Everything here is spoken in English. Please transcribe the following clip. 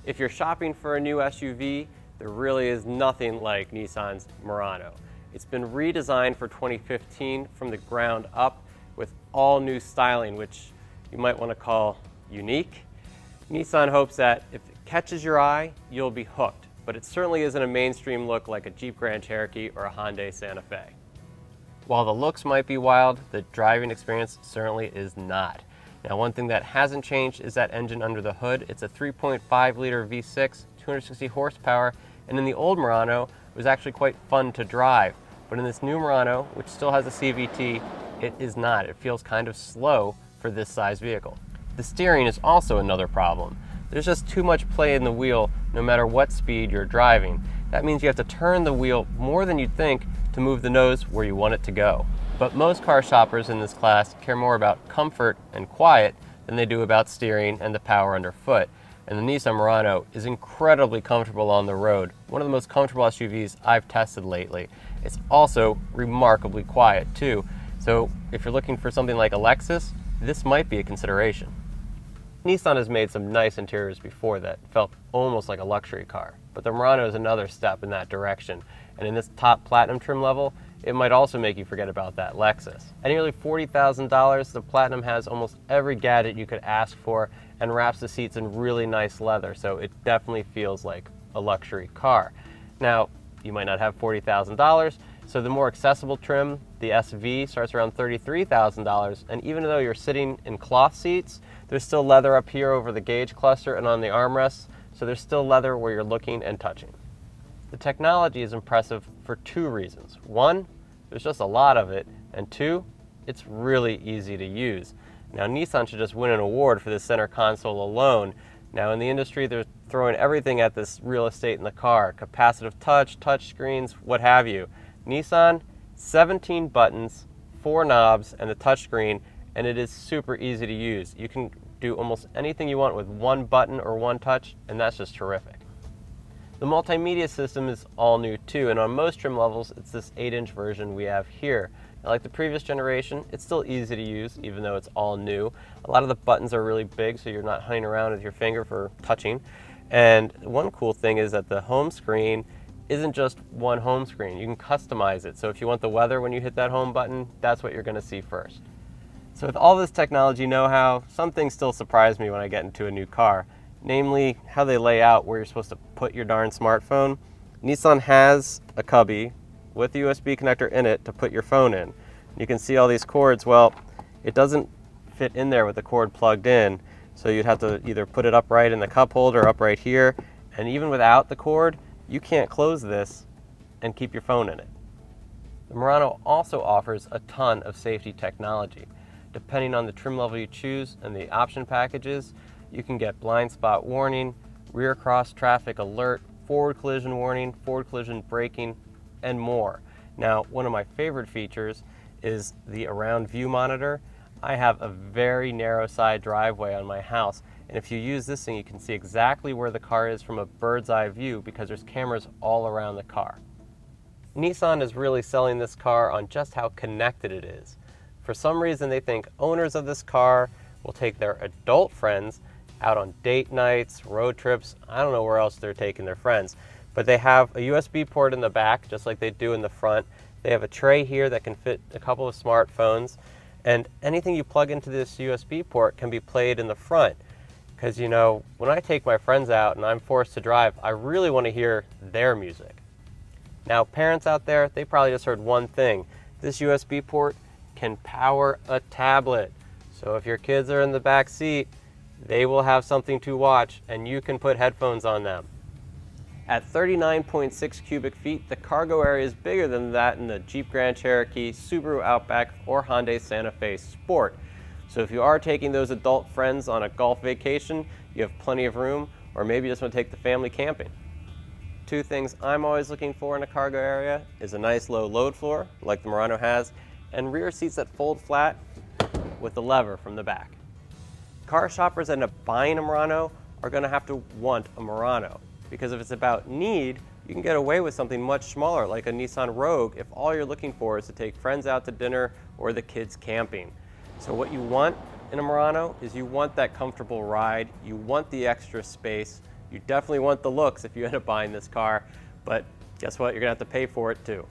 If you're shopping for a new SUV, there really is nothing like Nissan's Murano. It's been redesigned for 2015 from the ground up with all new styling, which you might want to call unique. Nissan hopes that if it catches your eye, you'll be hooked, but it certainly isn't a mainstream look like a Jeep Grand Cherokee or a Hyundai Santa Fe. While the looks might be wild, the driving experience certainly is not. Now, one thing that hasn't changed is that engine under the hood. It's a 3.5 liter V6, 260 horsepower, and in the old Murano, it was actually quite fun to drive. But in this new Murano, which still has a CVT, it is not. It feels kind of slow for this size vehicle. The steering is also another problem. There's just too much play in the wheel no matter what speed you're driving. That means you have to turn the wheel more than you'd think to move the nose where you want it to go. But most car shoppers in this class care more about comfort and quiet than they do about steering and the power underfoot. And the Nissan Murano is incredibly comfortable on the road, one of the most comfortable SUVs I've tested lately. It's also remarkably quiet too, so if you're looking for something like a Lexus, this might be a consideration. Nissan has made some nice interiors before that felt almost like a luxury car, but the Murano is another step in that direction, and in this top Platinum trim level, it might also make you forget about that Lexus. At nearly $40,000, the Platinum has almost every gadget you could ask for and wraps the seats in really nice leather, so it definitely feels like a luxury car. Now, you might not have $40,000, so the more accessible trim, the SV, starts around $33,000, and even though you're sitting in cloth seats, there's still leather up here over the gauge cluster and on the armrests, so there's still leather where you're looking and touching. The technology is impressive for two reasons. One, there's just a lot of it, and two, it's really easy to use. Now, Nissan should just win an award for this center console alone. Now, in the industry, they're throwing everything at this real estate in the car, capacitive touch, touch screens, what have you. Nissan, 17 buttons, 4 knobs, and the touchscreen, and it is super easy to use. You can do almost anything you want with one button or one touch, and that's just terrific. The multimedia system is all new too, and on most trim levels, it's this 8-inch version we have here. Now, like the previous generation, it's still easy to use, even though it's all new. A lot of the buttons are really big, so you're not hunting around with your finger for touching. And one cool thing is that the home screen isn't just one home screen. You can customize it, so if you want the weather when you hit that home button, that's what you're going to see first. So with all this technology know-how, some things still surprise me when I get into a new car. Namely, how they lay out where you're supposed to put your darn smartphone. Nissan has a cubby with a USB connector in it to put your phone in. You can see all these cords. Well, it doesn't fit in there with the cord plugged in, so you'd have to either put it upright in the cup holder, up right here, and even without the cord, you can't close this and keep your phone in it. The Murano also offers a ton of safety technology. Depending on the trim level you choose and the option packages, you can get blind spot warning, rear cross traffic alert, forward collision warning, forward collision braking, and more. Now, one of my favorite features is the around view monitor. I have a very narrow side driveway on my house, and if you use this thing, you can see exactly where the car is from a bird's eye view because there's cameras all around the car. Nissan is really selling this car on just how connected it is. For some reason, they think owners of this car will take their adult friends out on date nights, road trips. I don't know where else they're taking their friends, but they have a USB port in the back, just like they do in the front. They have a tray here that can fit a couple of smartphones, and anything you plug into this USB port can be played in the front. Because, you know, when I take my friends out and I'm forced to drive, I really want to hear their music. Now, parents out there, they probably just heard one thing. This USB port can power a tablet. So if your kids are in the back seat, they will have something to watch, and you can put headphones on them. At 39.6 cubic feet, the cargo area is bigger than that in the Jeep Grand Cherokee, Subaru Outback, or Hyundai Santa Fe Sport. So if you are taking those adult friends on a golf vacation, you have plenty of room, or maybe you just want to take the family camping. Two things I'm always looking for in a cargo area is a nice low load floor, like the Murano has, and rear seats that fold flat with the lever from the back. Car shoppers that end up buying a Murano are going to have to want a Murano, because if it's about need, you can get away with something much smaller like a Nissan Rogue if all you're looking for is to take friends out to dinner or the kids camping. So what you want in a Murano is you want that comfortable ride, you want the extra space, you definitely want the looks if you end up buying this car, but guess what? You're gonna have to pay for it too.